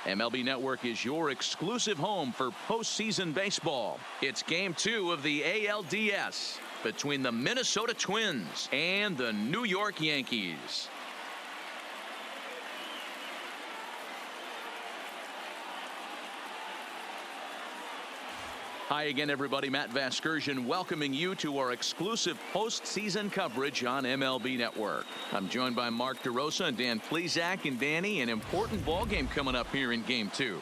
MLB Network is your exclusive home for postseason baseball. It's Game 2 of the ALDS between the Minnesota Twins and the New York Yankees. Hi again, everybody. Matt Vasgersian welcoming you to our exclusive postseason coverage on MLB Network. I'm joined by Mark DeRosa and Dan Plesac. And Danny, an important ball game coming up here in Game 2.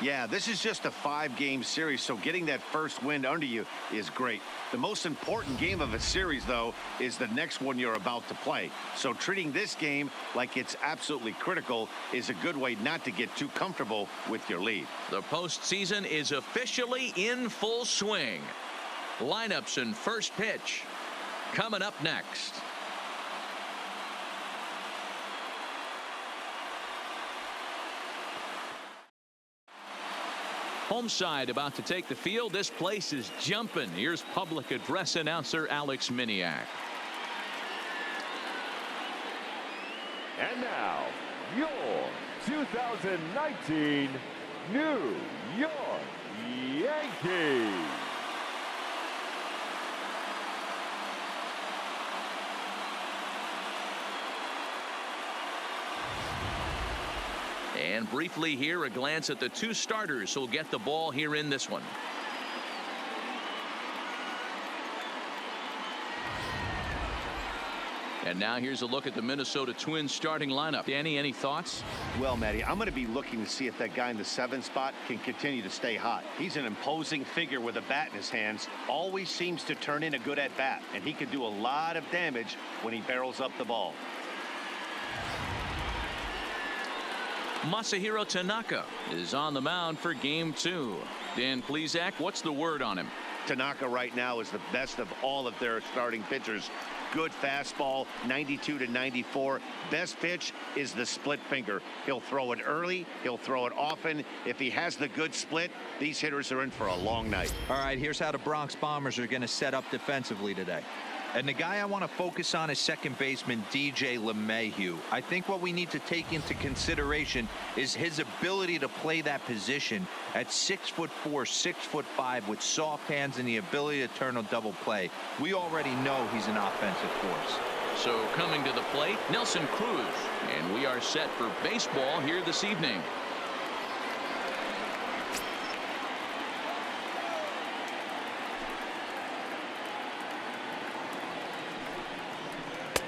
Yeah, this is just a 5-game series, so getting that first win under you is great. The most important game of a series, though, is the next one you're about to play. So treating this game like it's absolutely critical is a good way not to get too comfortable with your lead. The postseason is officially in full swing. Lineups and first pitch coming up next. Home side about to take the field. This place is jumping. Here's public address announcer Alex Miniak. And now, your 2019 New York Yankees. And briefly here, a glance at the two starters who'll get the ball here in this one. And now here's a look at the Minnesota Twins starting lineup. Danny, any thoughts? Well, Matty, I'm going to be looking to see if that guy in the 7th spot can continue to stay hot. He's an imposing figure with a bat in his hands. Always seems to turn in a good at-bat, and he can do a lot of damage when he barrels up the ball. Masahiro Tanaka is on the mound for Game 2. Dan Plesac, what's the word on him? Tanaka right now is the best of all of their starting pitchers. Good fastball, 92 to 94. Best pitch is the split finger. He'll throw it early. He'll throw it often. If he has the good split, these hitters are in for a long night. All right, here's how the Bronx Bombers are going to set up defensively today. And the guy I want to focus on is second baseman DJ LeMahieu. I think what we need to take into consideration is his ability to play that position at 6'4", 6'5", with soft hands and the ability to turn a double play. We already know he's an offensive force. So coming to the plate, Nelson Cruz. And we are set for baseball here this evening.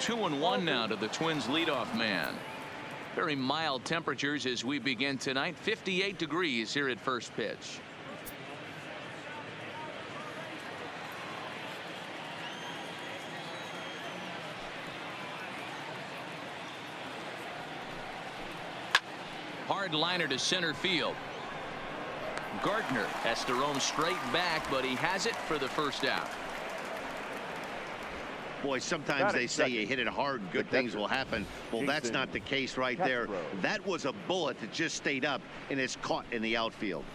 Two and one now to the Twins leadoff man. Very mild temperatures as we begin tonight. 58 degrees here at first pitch. Hard liner to center field. Gardner has to roam straight back, but he has it for the first out. Boy, sometimes they say you hit it hard, good things will happen. Well, that's not the case right there. That was a bullet that just stayed up and is caught in the outfield.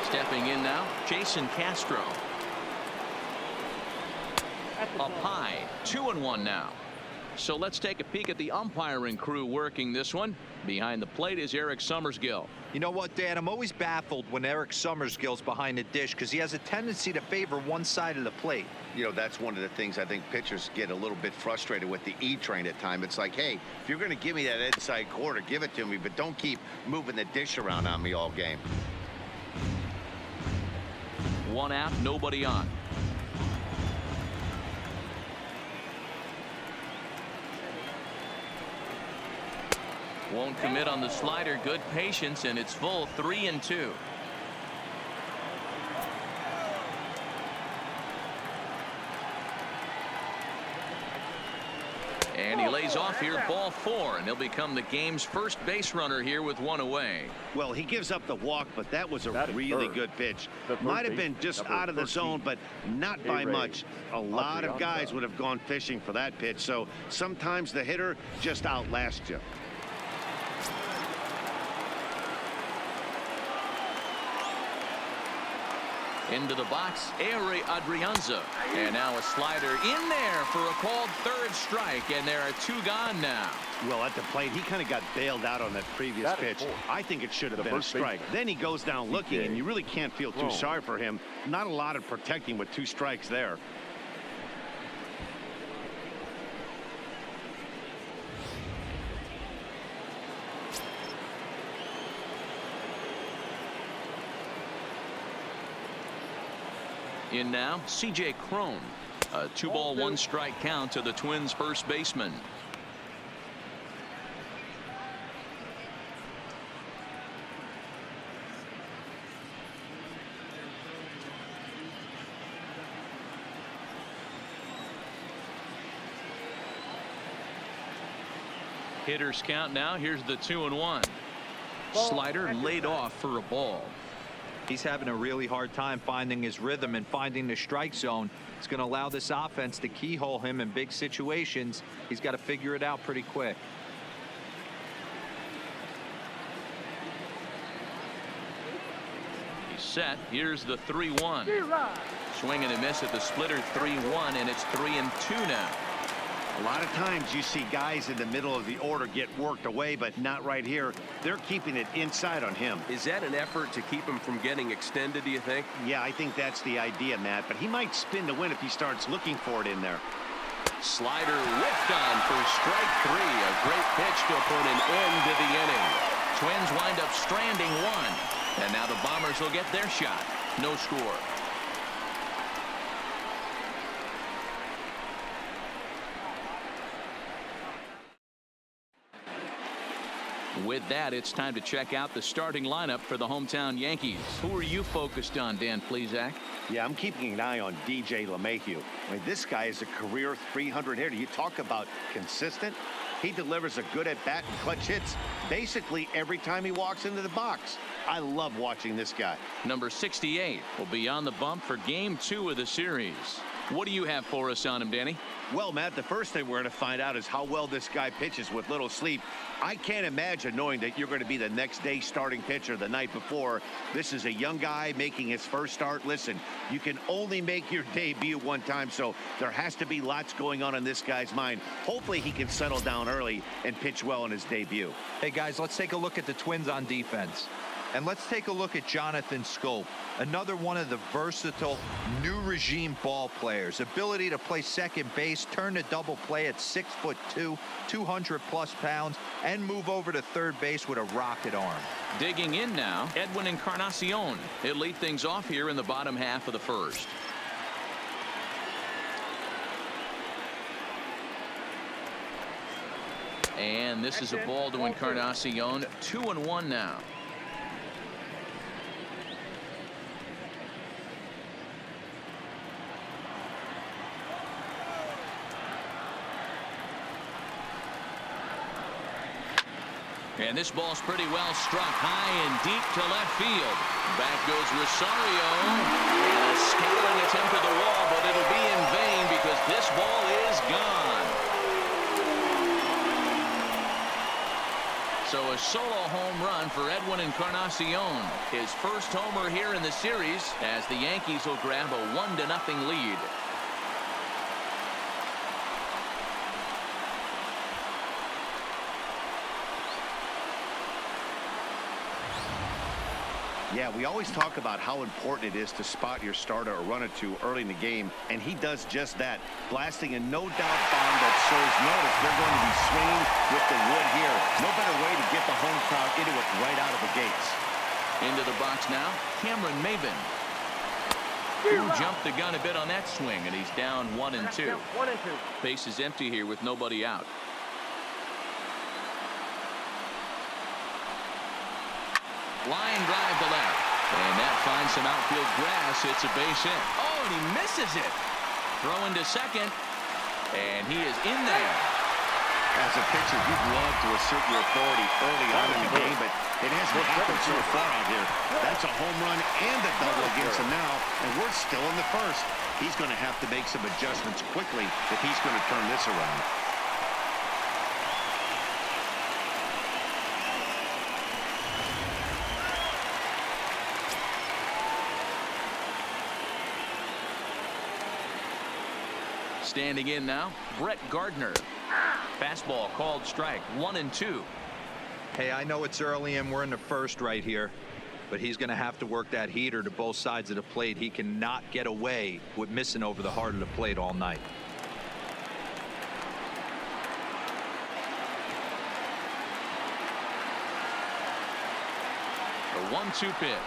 Stepping in now, Jason Castro. Up high, 2-1 now. So let's take a peek at the umpiring crew working this one. Behind the plate is Eric Summersgill. You know what, Dan? I'm always baffled when Eric Summersgill's behind the dish because he has a tendency to favor one side of the plate. You know, that's one of the things I think pitchers get a little bit frustrated with the E-train at times. It's like, hey, if you're going to give me that inside quarter, give it to me, but don't keep moving the dish around on me all game. One out, nobody on. Won't commit on the slider. Good patience, and it's full 3-2. And he lays off here, ball 4, and he'll become the game's first base runner here with one away. Well, he gives up the walk, but that was a really good pitch. Might have been just out of the zone, but not by much. A lot of guys would have gone fishing for that pitch, so sometimes the hitter just outlasts you. Into the box, Ari Adrianza. And now a slider in there for a called third strike, and there are 2 gone now. Well, at the plate, he kind of got bailed out on that previous pitch. I think it should have been a strike. Then he goes down looking, and you really can't feel too sorry for him. Not a lot of protecting with 2 strikes there. In now, C.J. Cron. A 2-ball, 1-strike count to the Twins' first baseman. Hitters count now. Here's the 2-1. Slider laid off for a ball. He's having a really hard time finding his rhythm and finding the strike zone. It's going to allow this offense to keyhole him in big situations. He's got to figure it out pretty quick. He's set. Here's the 3-1. Swing and a miss at the splitter. 3-1, and it's 3-2 now. A lot of times you see guys in the middle of the order get worked away, but not right here. They're keeping it inside on him. Is that an effort to keep him from getting extended, do you think? Yeah, I think that's the idea, Matt, but he might spin to win if he starts looking for it in there. Slider whiffed on for strike 3. A great pitch to put an end to the inning. Twins wind up stranding 1. And now the Bombers will get their shot. No score. With that, it's time to check out the starting lineup for the hometown Yankees. Who are you focused on, Dan Plesac? Yeah, I'm keeping an eye on DJ LeMahieu. I mean, this guy is a career 300 hitter. You talk about consistent. He delivers a good at-bat and clutch hits basically every time he walks into the box. I love watching this guy. Number 68 will be on the bump for Game 2 of the series. What do you have for us on him, Danny? Well, Matt, the first thing we're going to find out is how well this guy pitches with little sleep. I can't imagine knowing that you're going to be the next day starting pitcher the night before. This is a young guy making his first start. Listen, you can only make your debut one time, so there has to be lots going on in this guy's mind. Hopefully he can settle down early and pitch well in his debut. Hey, guys, let's take a look at the Twins on defense. And let's take a look at Jonathan Scope, another one of the versatile new regime ball players. Ability to play second base, turn to double play at 6'2", 200+ pounds, and move over to third base with a rocket arm. Digging in now, Edwin Encarnacion. He'll lead things off here in the bottom half of the first. And this is a ball to Encarnacion. 2-1 now. And this ball's pretty well struck high and deep to left field. Back goes Rosario. And a scaling attempt at the wall, but it'll be in vain because this ball is gone. So a solo home run for Edwin Encarnacion. His first homer here in the series as the Yankees will grab a 1-0 lead. Yeah, we always talk about how important it is to spot your starter or run it to early in the game, and he does just that, blasting a no-doubt bomb that serves notice. They're going to be swinging with the wood here. No better way to get the home crowd into it right out of the gates. Into the box now, Cameron Maybin. Who jumped the gun a bit on that swing, and he's down 1-2. Base is empty here with nobody out. Line drive to left. And that finds some outfield grass. It's a base hit. Oh, and he misses it. Throwing to second. And he is in there. As a pitcher, you'd love to assert your authority early on in the game, but it hasn't happened so far out here. That's a home run and a double against him now, and we're still in the first. He's going to have to make some adjustments quickly if he's going to turn this around. Standing in now, Brett Gardner. Fastball called strike, 1-2. Hey, I know it's early and we're in the first right here, but he's going to have to work that heater to both sides of the plate. He cannot get away with missing over the heart of the plate all night. The 1-2 pitch.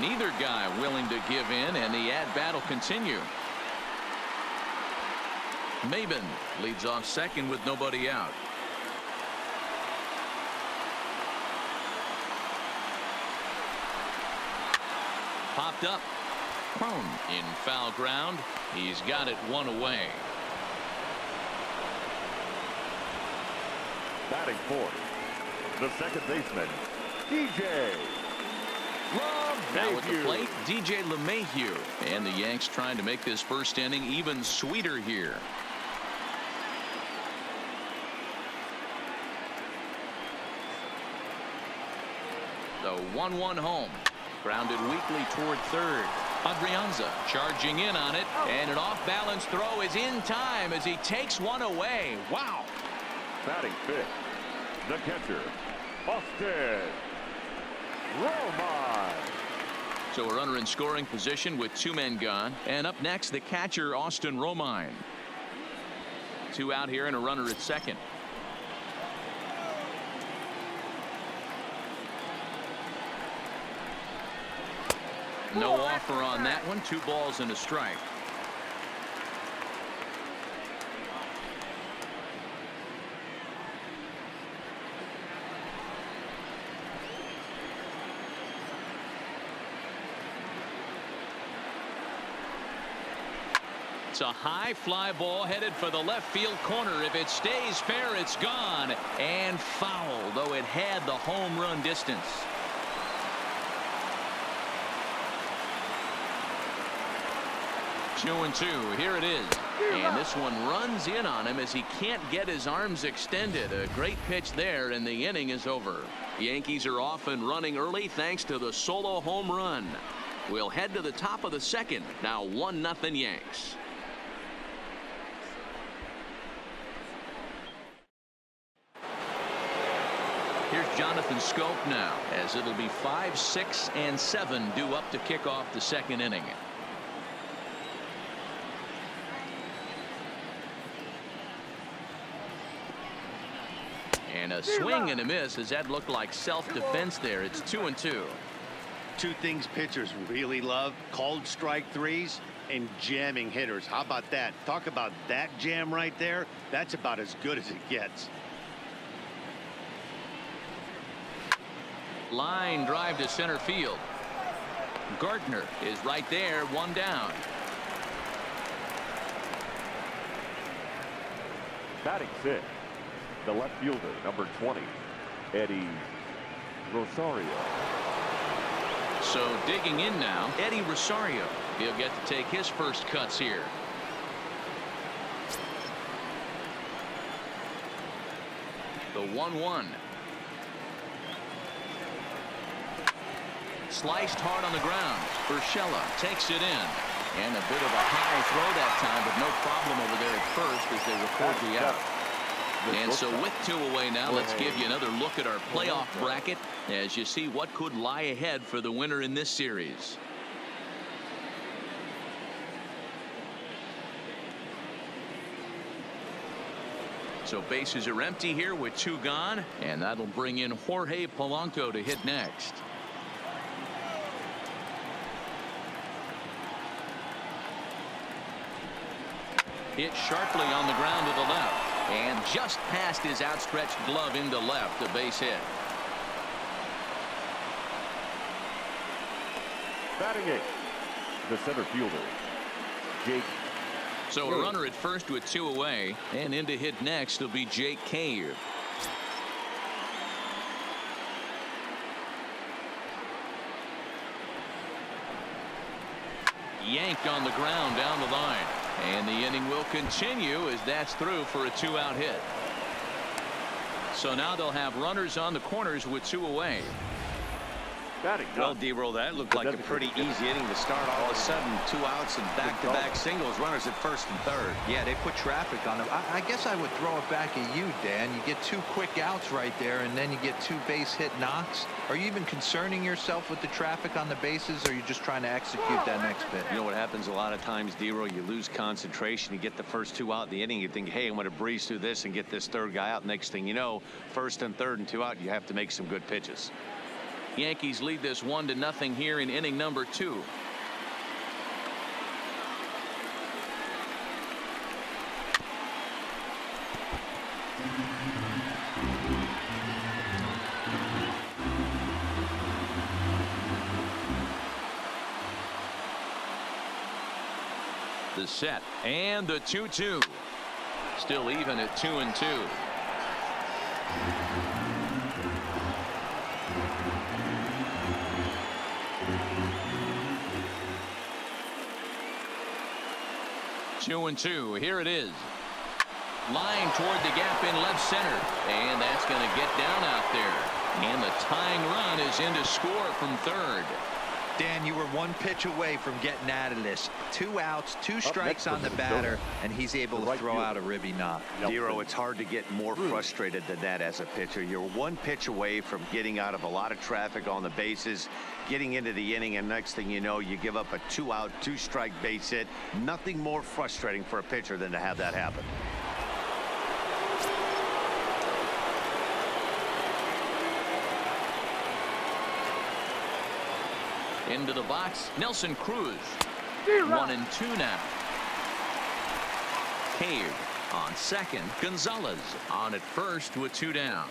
Neither guy willing to give in, and the at-bat will continue. Maben leads off second with nobody out. Popped up. Prone in foul ground. He's got it one away. Batting fourth, the second baseman, DJ Now at the LeMahieu. plate, DJ LeMahieu. And the Yanks trying to make this first inning even sweeter here. The 1-1 home. Grounded weakly toward third. Adrianza charging in on it, and an off-balance throw is in time as he takes one away. Wow. Batting fifth, the catcher, Austin Romine. So a runner in scoring position with two men gone, and up next the catcher Austin Romine. Two out here and a runner at second. No offer on that one. 2 balls and a strike. It's a high fly ball headed for the left field corner. If it stays fair, it's gone and foul, though it had the home run distance. Two and two. Here it is. And this one runs in on him as he can't get his arms extended. A great pitch there, and the inning is over. Yankees are off and running early thanks to the solo home run. We'll head to the top of the second. Now 1-0 Yanks. Here's Jonathan Scope now, as it'll be 5, 6, and 7 due up to kick off the second inning. And a swing and a miss as that looked like self-defense there. It's 2-2. Two things pitchers really love: called strike threes and jamming hitters. How about that? Talk about that jam right there. That's about as good as it gets. Line drive to center field. Gardner is right there, one down. Batting sixth, the left fielder, number 20, Eddie Rosario. So digging in now, Eddie Rosario. He'll get to take his first cuts here. The 1-1. Sliced hard on the ground. Urshela takes it in. And a bit of a high throw that time, but no problem over there at first as they record the out. And so with 2 away now, let's give you another look at our playoff bracket as you see what could lie ahead for the winner in this series. So bases are empty here with 2 gone, and that'll bring in Jorge Polanco to hit next. Hit sharply on the ground to the left. And just past his outstretched glove into left, a base hit. Batting eighth, the center fielder, Jake. So a runner at first with 2 away, and in to hit next will be Jake Cave. Yanked on the ground down the line. And the inning will continue as that's through for a 2-out hit. So now they'll have runners on the corners with 2 away. Well, D-Roll, that looked like a pretty easy inning to start. All of a sudden, 2 outs and back-to-back singles, runners at first and third. Yeah, they put traffic on them. I guess I would throw it back at you, Dan. You get 2 quick outs right there, and then you get 2 base hit knocks. Are you even concerning yourself with the traffic on the bases, or are you just trying to execute that next pitch? You know what happens a lot of times, D-Roll? You lose concentration. You get the first 2 out in the inning. You think, hey, I'm going to breeze through this and get this third guy out. Next thing you know, first and third and 2 out, you have to make some good pitches. Yankees lead this 1-0 here in inning number 2. The set and the 2-2. Still even at 2-2. Two and two. Here it is. Line toward the gap in left center. And that's going to get down out there. And the tying run is in to score from third. Dan, you were 1 pitch away from getting out of this. 2 outs, 2 strikes on the batter, and he's able to throw out a ribby knock. Zero, it's hard to get more frustrated than that as a pitcher. You're 1 pitch away from getting out of a lot of traffic on the bases, getting into the inning, and next thing you know, you give up a 2-out, 2-strike base hit. Nothing more frustrating for a pitcher than to have that happen. Into the box, Nelson Cruz. 1-2 now. Cave on second. Gonzalez on at first with 2 down.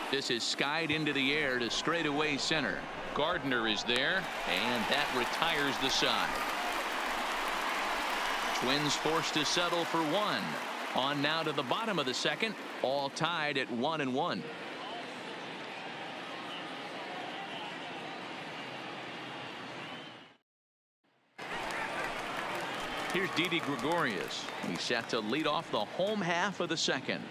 This is skied into the air to straightaway center. Gardner is there, and that retires the side. Twins forced to settle for 1. On now to the bottom of the second, all tied at 1-1. Here's Didi Gregorius. He's set to lead off the home half of the second.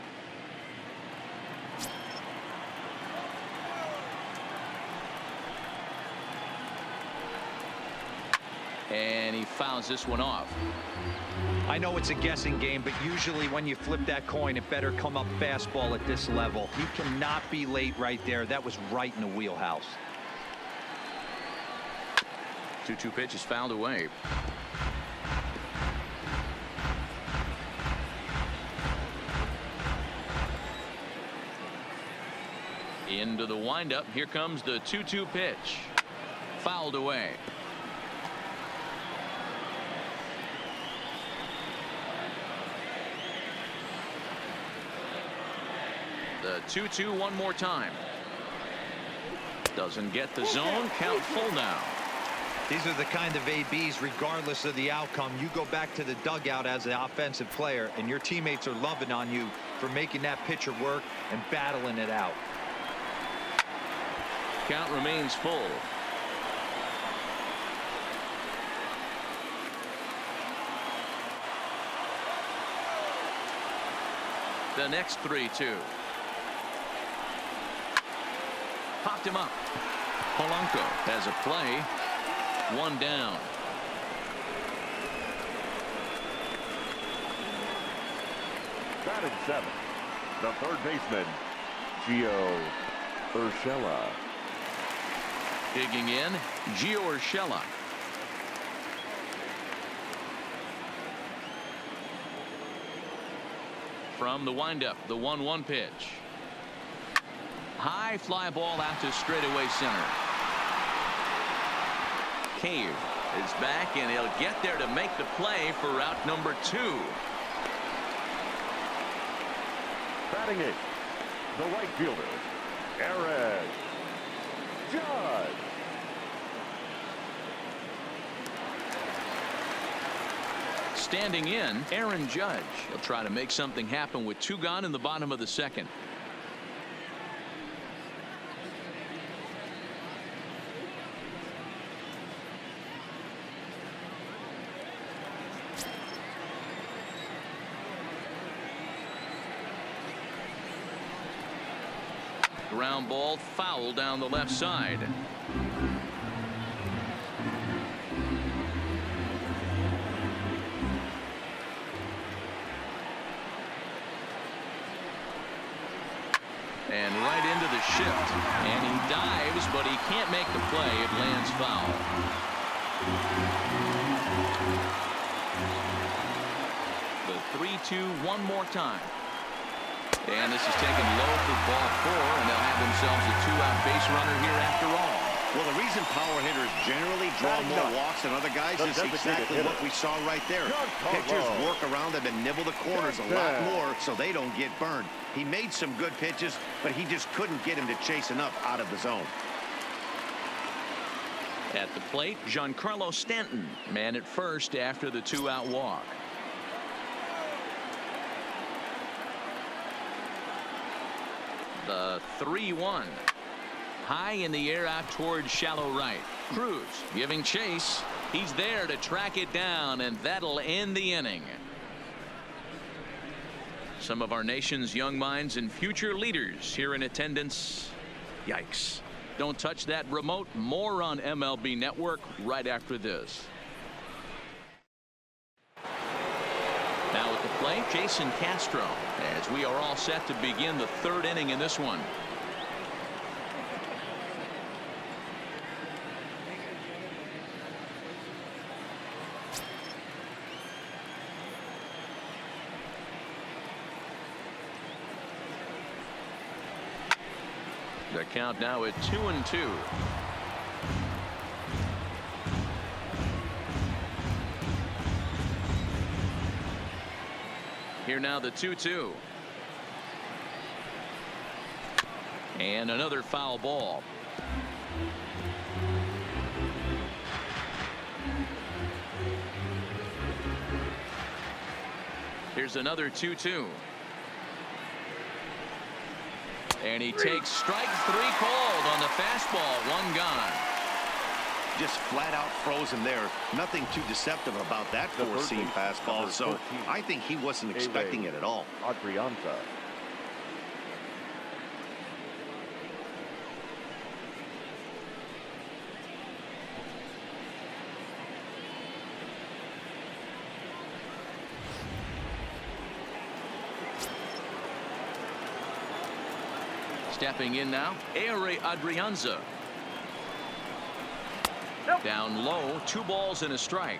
And he fouls this one off. I know it's a guessing game, but usually when you flip that coin, it better come up fastball at this level. He cannot be late right there. That was right in the wheelhouse. 2-2 pitch is fouled away. Into the windup. Here comes the 2-2 pitch. Fouled away. The 2-2 one more time. Doesn't get the zone. Count full now. These are the kind of ABs, regardless of the outcome. You go back to the dugout as an offensive player, and your teammates are loving on you for making that pitcher work and battling it out. Count remains full. The next 3-2. Popped him up. Polanco has a play. 1 down. Batting 7th, the third baseman, Gio Urshela. Digging in, Gio Urshela. From the windup, the 1-1 pitch. High fly ball out to straightaway center. Cave is back, and he'll get there to make the play for out number 2. Batting 8th, the right fielder, Aaron Judge. Standing in, Aaron Judge. He'll try to make something happen with 2 gone in the bottom of the second. Ground ball foul down the left side. And right into the shift. And he dives, but he can't make the play. It lands foul. The 3-2 one more time. And this is taken low for ball 4, and they'll have themselves a 2-out base runner here after all. Well, the reason power hitters generally draw more walks than other guys is exactly what we saw right there. Pitchers work around them and nibble the corners a lot more so they don't get burned. He made some good pitches, but he just couldn't get him to chase enough out of the zone. At the plate, Giancarlo Stanton, man at first after the 2-out walk. The 3-1. High in the air out towards shallow right. Cruz giving chase. He's there to track it down, and that'll end the inning. Some of our nation's young minds and future leaders here in attendance. Yikes. Don't touch that remote. More on MLB Network right after this. Now at the plate, Jason Castro, as we are all set to begin the 3rd inning in this one. The count now at 2-2. Here now the 2-2. And another foul ball. Here's another 2-2. And he takes strike 3 called on the fastball. 1 gone. Just flat out froze him there. Nothing too deceptive about that four-seam fastball. So I think he wasn't expecting it at all. Adrianza. Stepping in now, Adrianza. Down low, 2 balls and a strike.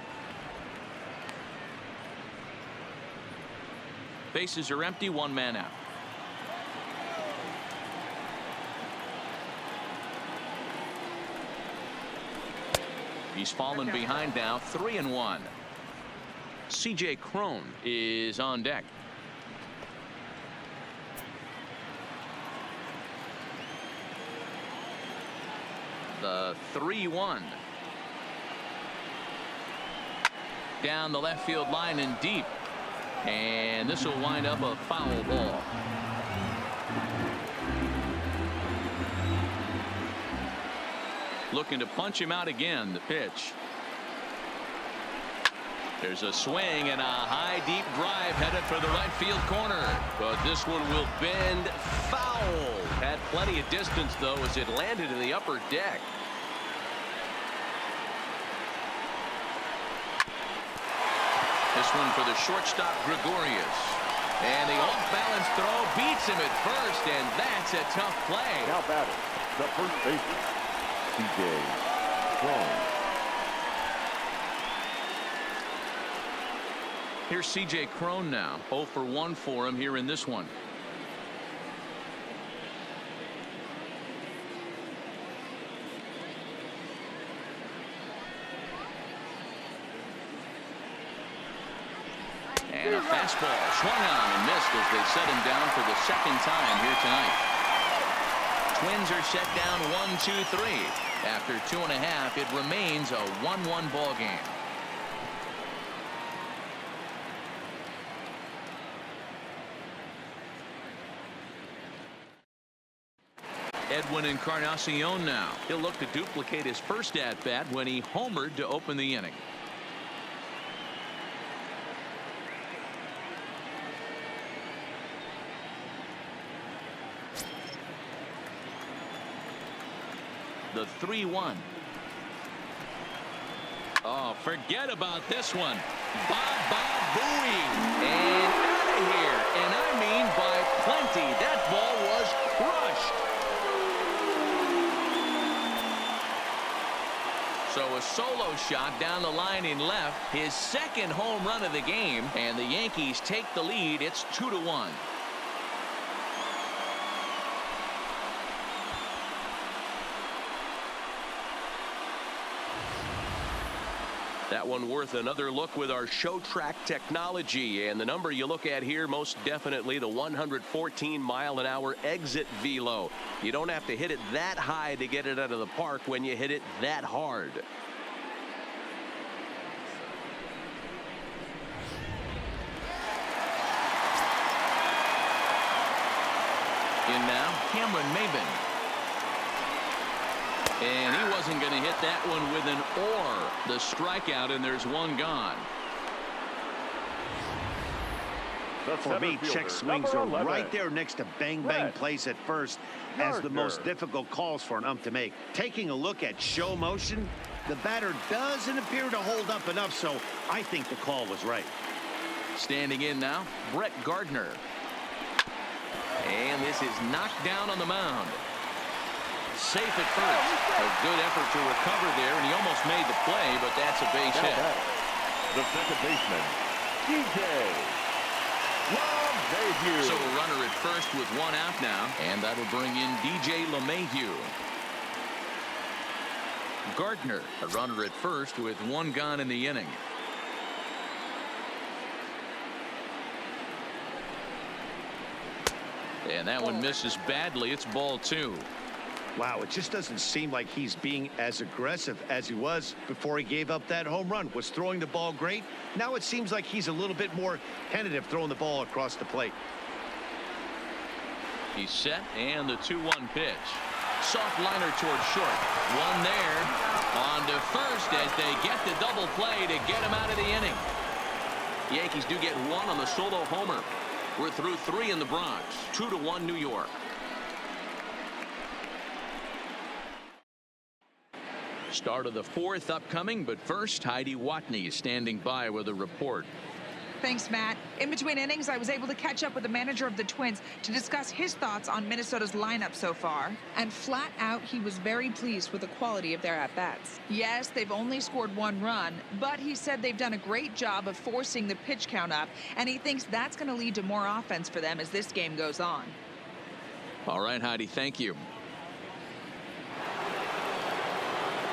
Bases are empty, 1 man out. He's fallen behind now, 3-1. CJ Cron is on deck. The 3-1. Down the left field line and deep. And this will wind up a foul ball. Looking to punch him out again. The pitch. There's a swing and a high deep drive headed for the right field corner. But this one will bend foul. Had plenty of distance though as it landed in the upper deck. This one for the shortstop Gregorius. And the off-balance throw beats him at first, and that's a tough play. Now batting, the first baseman, CJ Cron. Here's CJ Cron now. 0 for 1 for him here in this one. And a fastball swung on and missed as they set him down for the 2nd time here tonight. Twins are set down 1-2-3. After 2.5, it remains a 1-1 ball game. Edwin Encarnacion now. He'll look to duplicate his first at-bat when he homered to open the inning. the 3-1. Oh, forget about this one. Booey. And out of here. And I mean by plenty. That ball was crushed. So a solo shot down the line in left. His second home run of the game. And the Yankees take the lead. It's 2-1. That one worth another look with our show track technology. And the number you look at here, most definitely the 114-mile-an-hour exit velo. You don't have to hit it that high to get it out of the park when you hit it that hard. In now, Cameron Maybin. And he wasn't going to hit that one with an or. The strikeout, and there's one gone. For me, check swings are right there next to bang plays at first as the most difficult calls for an ump to make. Taking a look at show motion, the batter doesn't appear to hold up enough, so I think the call was right. Standing in now, Brett Gardner. And this is knocked down on the mound. Safe at first. A good effort to recover there, and he almost made the play, but that's a base hit. The second baseman, DJ LeMahieu. So a runner at first with one out now, and that'll bring in DJ LeMahieu. Gardner, a runner at first with one gone in the inning. And that one misses badly. It's ball 2. Wow, it just doesn't seem like he's being as aggressive as he was before he gave up that home run. Was throwing the ball great. Now it seems like he's a little bit more tentative throwing the ball across the plate. He's set, and the 2-1 pitch. Soft liner towards short. One there. On to first as they get the double play to get him out of the inning. Yankees do get one on the solo homer. We're through 3 in the Bronx. 2-1 New York. Start of the 4th upcoming, but first, Heidi Watney is standing by with a report. Thanks, Matt. In between innings, I was able to catch up with the manager of the Twins to discuss his thoughts on Minnesota's lineup so far. And flat out, he was very pleased with the quality of their at-bats. Yes, they've only scored 1 run, but he said they've done a great job of forcing the pitch count up, and he thinks that's going to lead to more offense for them as this game goes on. All right, Heidi, thank you.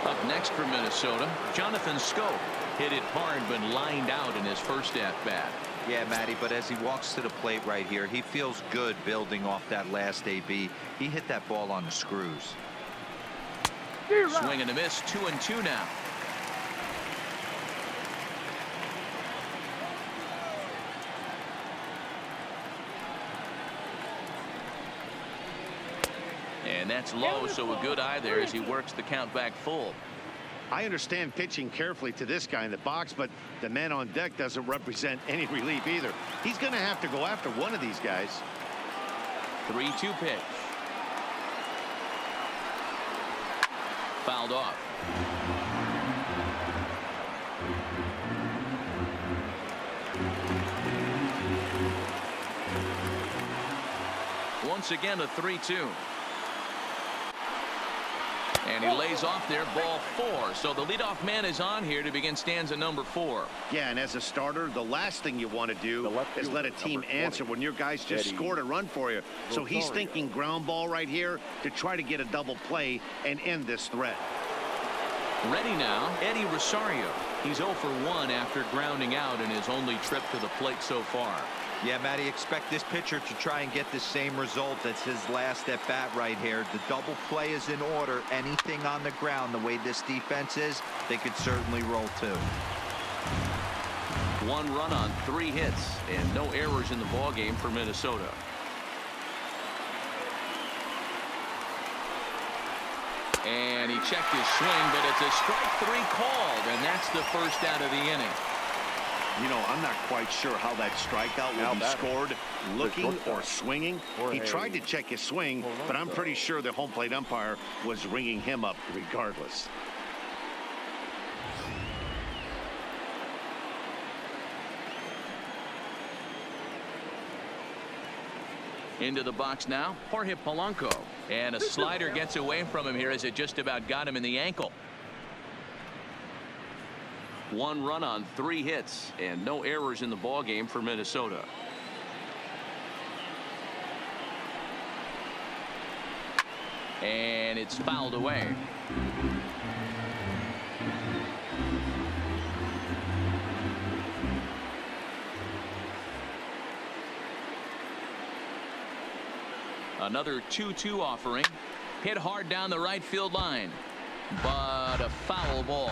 Up next for Minnesota, Jonathan Schoop. Hit it hard, but lined out in his first at-bat. Yeah, Matty, but as he walks to the plate right here, he feels good building off that last AB. He hit that ball on the screws. Swing and a miss, 2-2 now. And that's low, so a good eye there as he works the count back full. I understand pitching carefully to this guy in the box, but the man on deck doesn't represent any relief either. He's going to have to go after one of these guys. 3-2 pitch. Fouled off. Once again, a 3-2. And he lays off there, ball 4. So the leadoff man is on here to begin stanza number 4. Yeah, and as a starter, the last thing you want to do is let a team answer when your guys just scored a run for you. So he's thinking ground ball right here to try to get a double play and end this threat. Ready now, Eddie Rosario. He's 0 for 1 after grounding out in his only trip to the plate so far. Yeah, Matty, expect this pitcher to try and get the same result as his last at bat right here. The double play is in order. Anything on the ground, the way this defense is, they could certainly roll 2. 1 run on 3 hits and no errors in the ballgame for Minnesota. And he checked his swing, but it's a strike 3 called, and that's the first out of the inning. You know, I'm not quite sure how that strikeout will be scored, looking or swinging. He tried to check his swing, but I'm pretty sure the home plate umpire was ringing him up regardless. Into the box now, Jorge Polanco. And a slider gets away from him here as it just about got him in the ankle. 1 run on 3 hits and no errors in the ball game for Minnesota. And it's fouled away. Another 2-2 offering. Hit hard down the right field line. But a foul ball.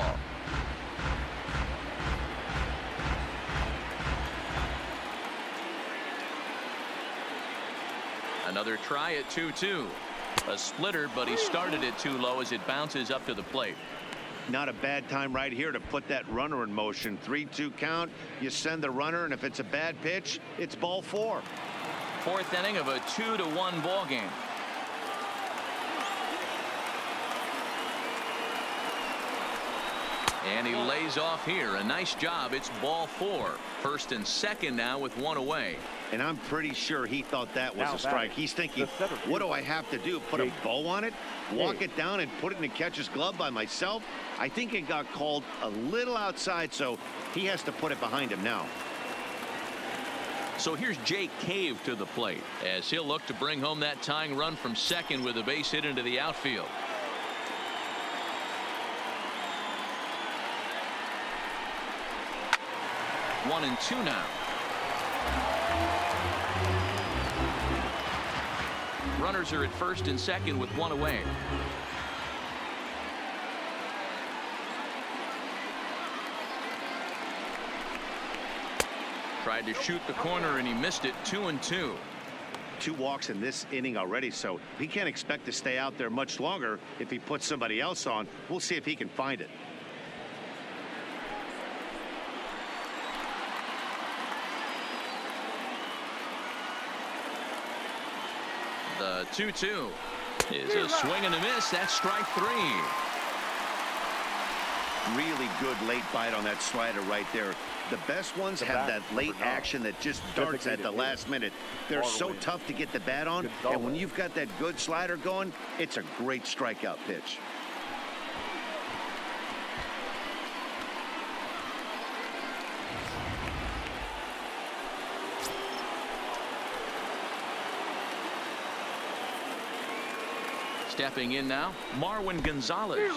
Another try at 2-2. A splitter, but he started it too low as it bounces up to the plate. Not a bad time right here to put that runner in motion. 3-2 count. You send the runner, and if it's a bad pitch, it's ball 4. 4th inning of a 2-1 ball game. And he lays off here. A nice job. It's ball 4. 1st and 2nd now with 1 away. And I'm pretty sure he thought that was a strike. He's thinking, what do I have to do? Put a bow on it? Walk it down and put it in the catcher's glove by myself? I think it got called a little outside, so he has to put it behind him now. So here's Jake Cave to the plate as he'll look to bring home that tying run from second with a base hit into the outfield. One and 2 now. Runners are at 1st and 2nd with 1 away. Tried to shoot the corner and he missed it. 2-2. 2 walks in this inning already, so he can't expect to stay out there much longer if he puts somebody else on. We'll see if he can find it. The 2-2 is a swing and a miss. That's strike 3. Really good late bite on that slider right there. The best ones have that late action that just darts at the last minute. They're so tough to get the bat on, and when you've got that good slider going, it's a great strikeout pitch. Stepping in now, Marwin Gonzalez.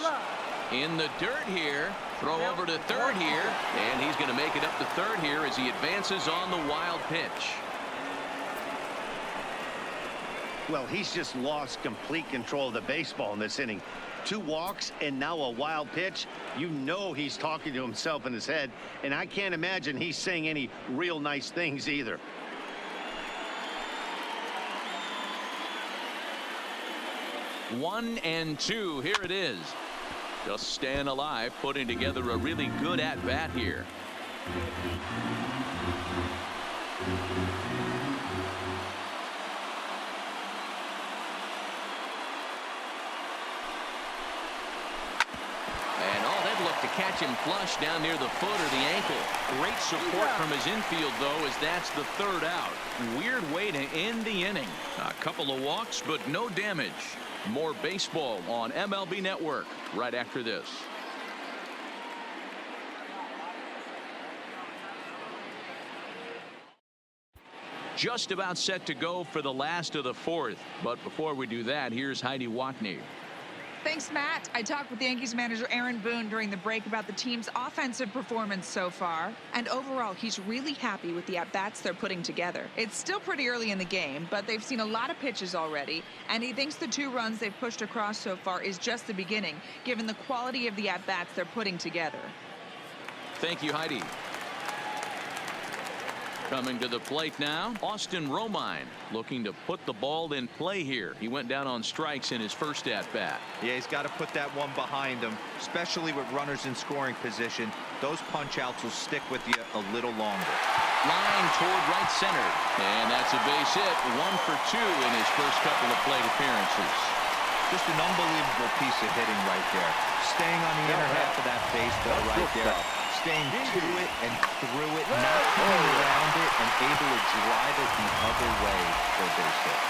In the dirt here. Throw over to 3rd here. And he's going to make it up to 3rd here as he advances on the wild pitch. Well, he's just lost complete control of the baseball in this inning. 2 walks and now a wild pitch. You know he's talking to himself in his head, and I can't imagine he's saying any real nice things either. One and 2. Here it is. Just staying alive, putting together a really good at-bat here. And that looked to catch him flush down near the foot or the ankle. Great support from his infield, though, as that's the 3rd out. Weird way to end the inning. A couple of walks, but no damage. More baseball on MLB Network right after this. Just about set to go for the last of the 4th. But before we do that, here's Heidi Watney. Thanks, Matt. I talked with Yankees manager Aaron Boone during the break about the team's offensive performance so far. And overall, he's really happy with the at-bats they're putting together. It's still pretty early in the game, but they've seen a lot of pitches already. And he thinks the 2 runs they've pushed across so far is just the beginning, given the quality of the at-bats they're putting together. Thank you, Heidi. Coming to the plate now, Austin Romine looking to put the ball in play here. He went down on strikes in his first at-bat. Yeah, he's got to put that one behind him, especially with runners in scoring position. those punch outs will stick with you a little longer. Line toward right center. And that's a base hit. 1 for 2 in his first couple of plate appearances. Just an unbelievable piece of hitting right there. Staying on the inner half of that baseball right there. Staying to it and through it, not coming around it, and able to drive it the other way for a base hit.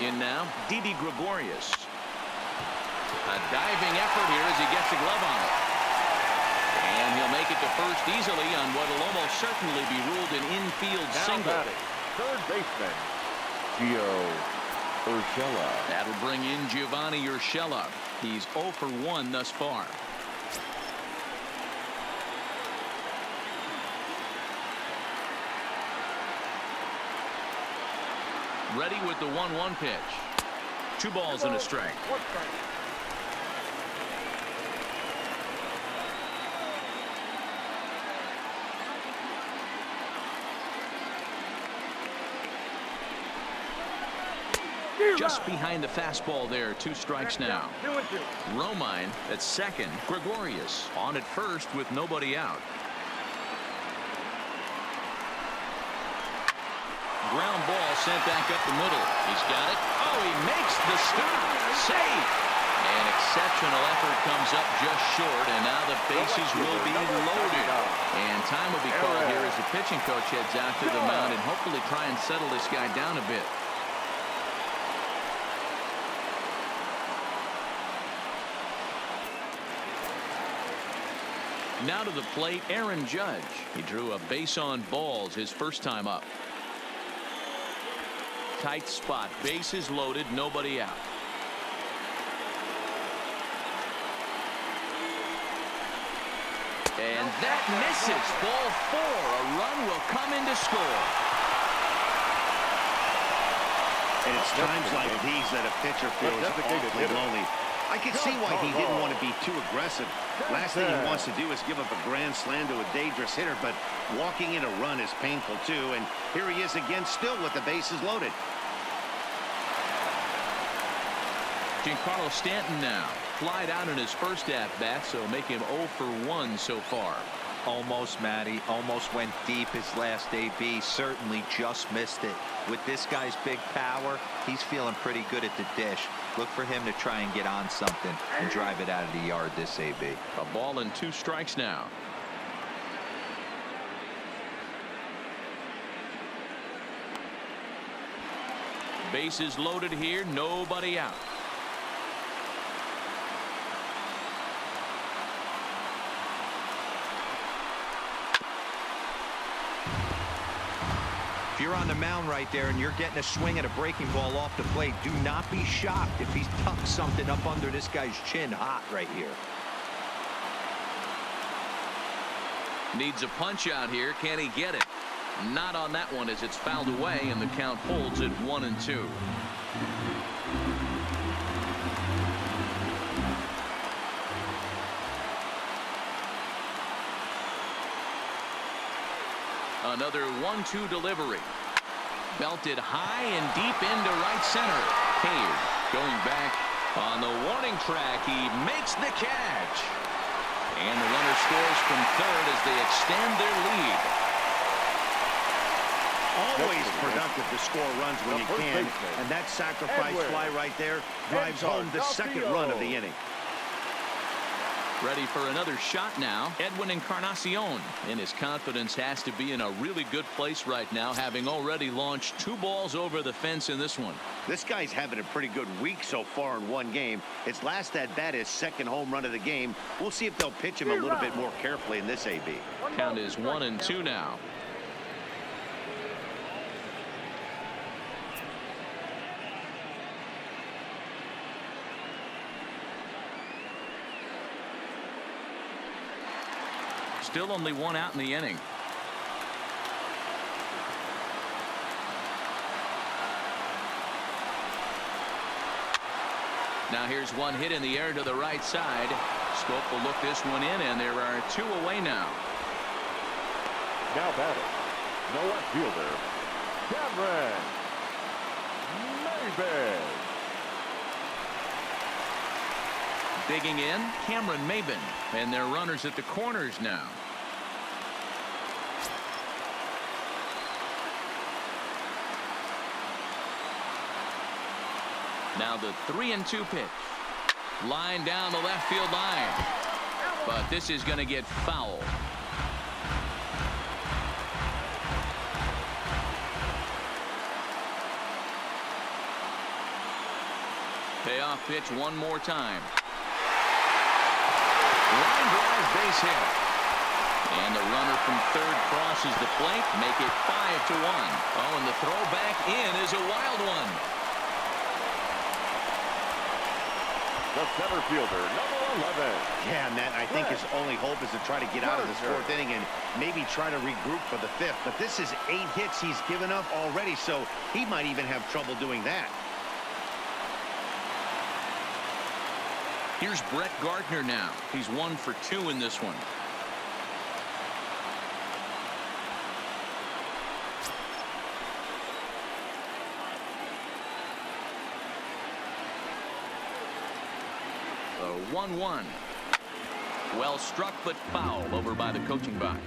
In now, Didi Gregorius. A diving effort here as he gets a glove on it. And he'll make it to first easily on what will almost certainly be ruled an infield single. Third baseman, Gio Urshela. That'll bring in Giovanni Urshela. He's 0 for 1 thus far. Ready with the 1-1 pitch. 2 balls and a strike. Just behind the fastball there. 2 strikes now. Romine at second. Gregorius on at first with nobody out. Ground ball sent back up the middle. He's got it. Oh, he makes the stop. Save. An exceptional effort comes up just short, and now the bases will be loaded. And time will be called here as the pitching coach heads out to the mound and hopefully try and settle this guy down a bit. Now to the plate, Aaron Judge. He drew a base on balls his first time up. Tight spot, bases loaded, nobody out. And that misses. Ball 4. A run will come in to score. And it's times like these that a pitcher feels awfully lonely. I can see why he didn't want to be too aggressive. Last thing he wants to do is give up a grand slam to a dangerous hitter, but walking in a run is painful too. And here he is again, still with the bases loaded. Giancarlo Stanton now. Flied out in his first at-bat, so make him 0 for 1 so far. Almost, Matty. Almost went deep his last AB. Certainly just missed it. With this guy's big power, he's feeling pretty good at the dish. Look for him to try and get on something and drive it out of the yard this AB. A ball and 2 strikes now. Bases loaded here, nobody out. If you're on the mound right there and you're getting a swing at a breaking ball off the plate, do not be shocked if he's tucked something up under this guy's chin hot right here. Needs a punch out here. Can he get it? Not on that one as it's fouled away, and the count holds at 1-2. Another 1-2 delivery. Belted high and deep into right center. Cade going back on the warning track. He makes the catch. And the runner scores from third as they extend their lead. Always productive to score runs when you can. And that sacrifice fly right there drives home the second run of the inning. Ready for another shot now. Edwin Encarnacion. And his confidence has to be in a really good place right now, having already launched 2 balls over the fence in this one. This guy's having a pretty good week so far in one game. His last at-bat is second home run of the game. We'll see if they'll pitch him a little bit more carefully in this AB. Count is 1-2 now. Still only 1 out in the inning. Now here's one hit in the air to the right side. Scope will look this one in, and there are 2 away now. Now batting, no outfielder, Cameron Maybach. Digging in, Cameron Maben. And their runners at the corners now. Now the 3-2 pitch. Line down the left field line. But this is going to get foul. Payoff pitch one more time. Line drive, base hit. And the runner from third crosses the plate, make it 5-1. Oh, and the throw back in is a wild one. The center fielder, number 11. Yeah, Matt, I think his only hope is to try to get out of this fourth inning and maybe try to regroup for the fifth. But this is 8 hits he's given up already, so he might even have trouble doing that. Here's Brett Gardner now. He's 1 for 2 in this one. The 1-1. Well struck but foul over by the coaching box.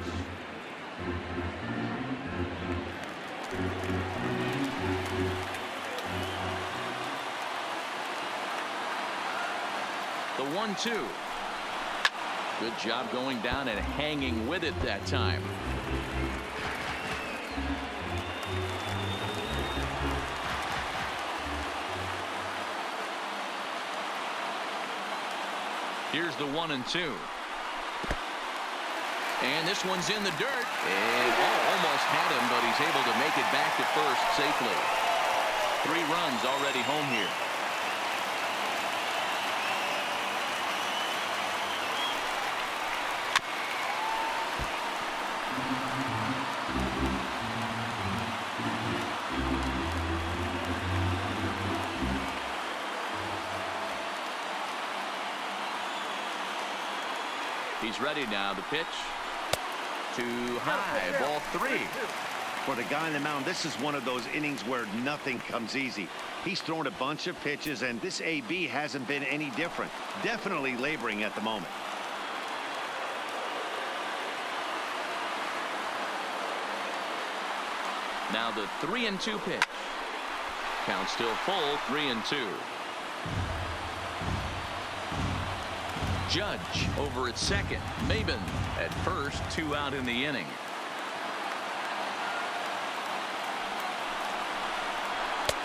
The 1-2. Good job going down and hanging with it that time. Here's the 1-2. And this one's in the dirt. And almost had him, but he's able to make it back to first safely. 3 runs already home here. He's ready now. The pitch. Too high. Ball 3. For the guy on the mound, this is one of those innings where nothing comes easy. He's thrown a bunch of pitches, and this AB hasn't been any different. Definitely laboring at the moment. Now the 3-2 pitch. Count still full. 3-2. Judge over at second. Maben at first. 2 out in the inning.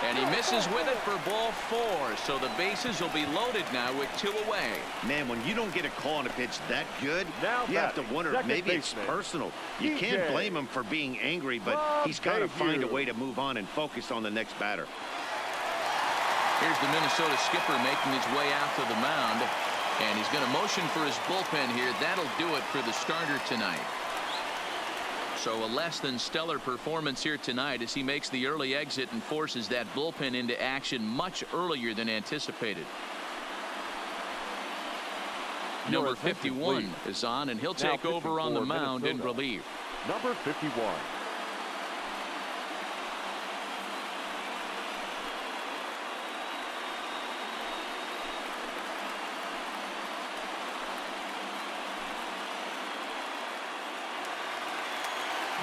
And he misses with it for ball 4. So the bases will be loaded now with 2 away. Man, when you don't get a call on a pitch that good, you have to wonder if maybe it's personal. You can't blame him for being angry, but he's got to find a way to move on and focus on the next batter. Here's the Minnesota skipper making his way out to the mound. And he's going to motion for his bullpen here. That'll do it for the starter tonight. So a less than stellar performance here tonight as he makes the early exit and forces that bullpen into action much earlier than anticipated. Number 51 is on, and he'll take over on the mound in relief. Number 51.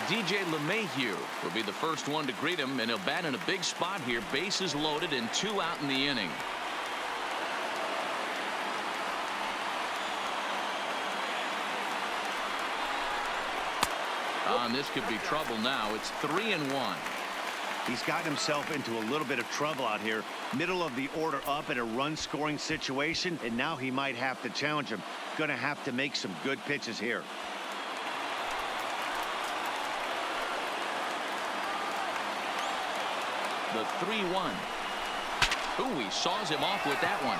DJ LeMahieu will be the first one to greet him, and he'll bat in a big spot here. Bases loaded and 2 out in the inning. And this could be trouble now. It's 3-1. He's gotten himself into a little bit of trouble out here. Middle of the order up in a run-scoring situation, and now he might have to challenge him. Going to have to make some good pitches here. The 3-1. Ooh, he saws him off with that one.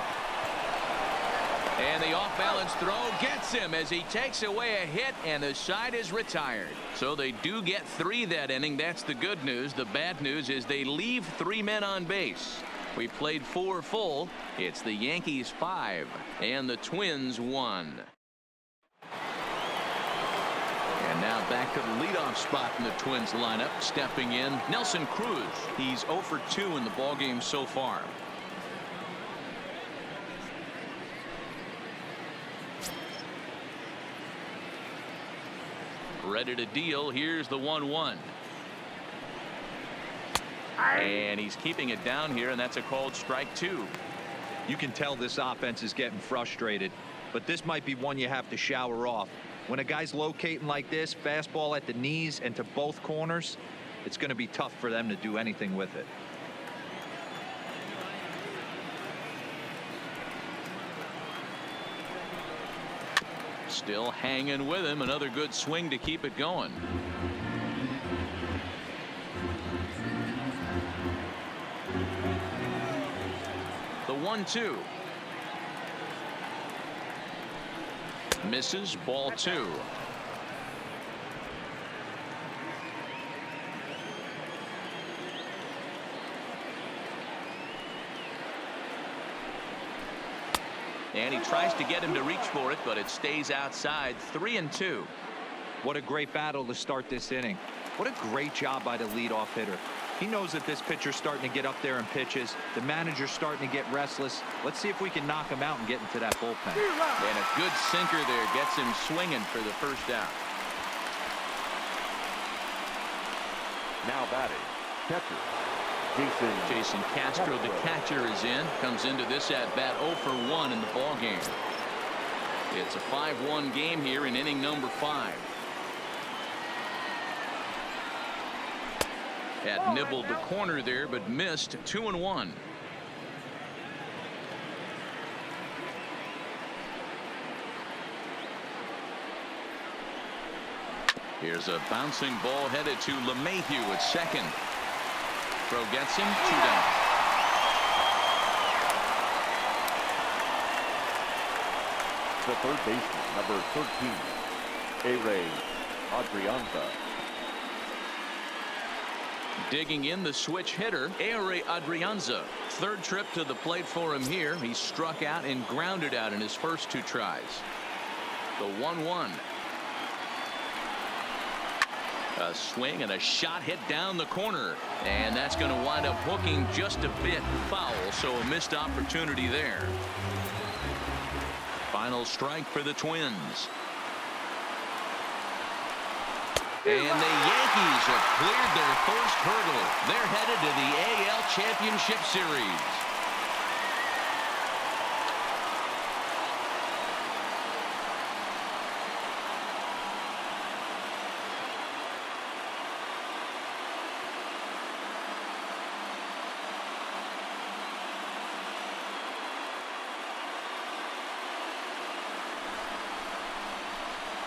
And the off-balance throw gets him as he takes away a hit, and the side is retired. So they do get 3 that inning. That's the good news. The bad news is they leave 3 men on base. We played 4 full. It's the Yankees 5 and the Twins 1. And now back to the leadoff spot in the Twins lineup. Stepping in, Nelson Cruz. He's 0 for 2 in the ballgame so far. Ready to deal. Here's the 1-1. And he's keeping it down here, and that's a called strike 2. You can tell this offense is getting frustrated, but this might be one you have to shower off. When a guy's locating like this, fastball at the knees and to both corners, it's going to be tough for them to do anything with it. Still hanging with him. Another good swing to keep it going. The 1-2. Misses. Ball 2. And he tries to get him to reach for it, but it stays outside. 3-2. What a great battle to start this inning. What a great job by the leadoff hitter. He knows that this pitcher's starting to get up there in pitches. The manager's starting to get restless. Let's see if we can knock him out and get into that bullpen. And a good sinker there gets him swinging for the first out. Now batting, catcher, Jason Castro, the catcher, is in. Comes into this at-bat 0 for 1 in the ball game. It's a 5-1 game here in inning number 5. Had nibbled the corner there, but missed. 2-1. Here's a bouncing ball headed to LeMahieu at second. Throw gets him. 2 down. the third baseman, number 13, A-Ray Adrianza. Digging in the switch hitter, A-Ray Adrianza. Third trip to the plate for him here. He struck out and grounded out in his first 2 tries. The 1-1. A swing and a shot hit down the corner, and that's going to wind up hooking just a bit foul, so a missed opportunity there. Final strike for the Twins. And the Yankees have cleared their first hurdle. They're headed to the AL Championship Series.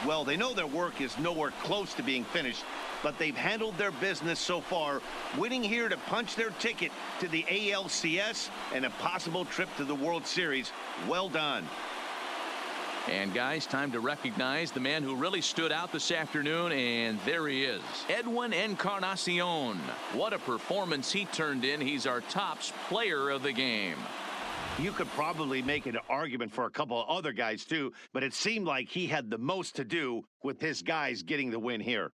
Well, they know their work is nowhere close to being finished, but they've handled their business so far, winning here to punch their ticket to the ALCS and a possible trip to the World Series. Well done. And guys, time to recognize the man who really stood out this afternoon, and there he is, Edwin Encarnacion. What a performance he turned in. He's our tops player of the game. You could probably make an argument for a couple of other guys too, but it seemed like he had the most to do with his guys getting the win here.